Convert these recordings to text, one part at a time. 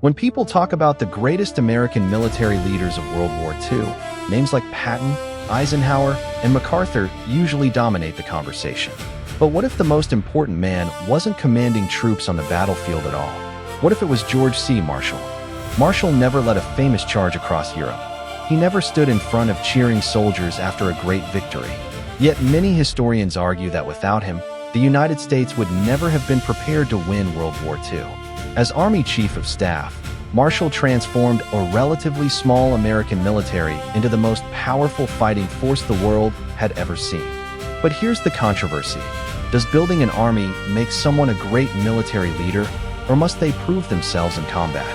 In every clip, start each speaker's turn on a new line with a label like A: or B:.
A: When people talk about the greatest American military leaders of World War II, names like Patton, Eisenhower, and MacArthur usually dominate the conversation. But what if the most important man wasn't commanding troops on the battlefield at all? What if it was George C. Marshall? Marshall never led a famous charge across Europe. He never stood in front of cheering soldiers after a great victory. Yet many historians argue that without him, the United States would never have been prepared to win World War II. As Army Chief of Staff, Marshall transformed a relatively small American military into the most powerful fighting force the world had ever seen. But here's the controversy. Does building an army make someone a great military leader, or must they prove themselves in combat?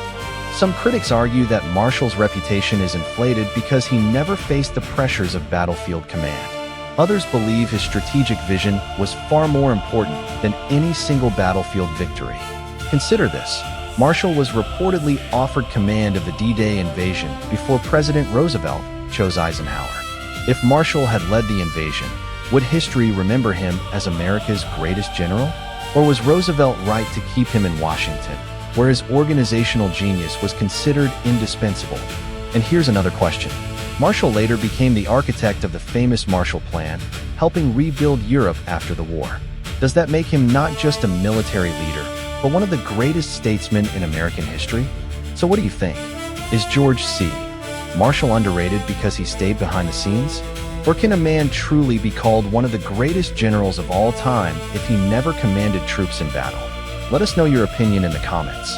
A: Some critics argue that Marshall's reputation is inflated because he never faced the pressures of battlefield command. Others believe his strategic vision was far more important than any single battlefield victory. Consider this. Marshall was reportedly offered command of the D-Day invasion before President Roosevelt chose Eisenhower. If Marshall had led the invasion, would history remember him as America's greatest general? Or was Roosevelt right to keep him in Washington, where his organizational genius was considered indispensable? And here's another question. Marshall later became the architect of the famous Marshall Plan, helping rebuild Europe after the war. Does that make him not just a military leader, but one of the greatest statesmen in American history? So what do you think? Is George C. Marshall underrated because he stayed behind the scenes? Or can a man truly be called one of the greatest generals of all time if he never commanded troops in battle? Let us know your opinion in the comments.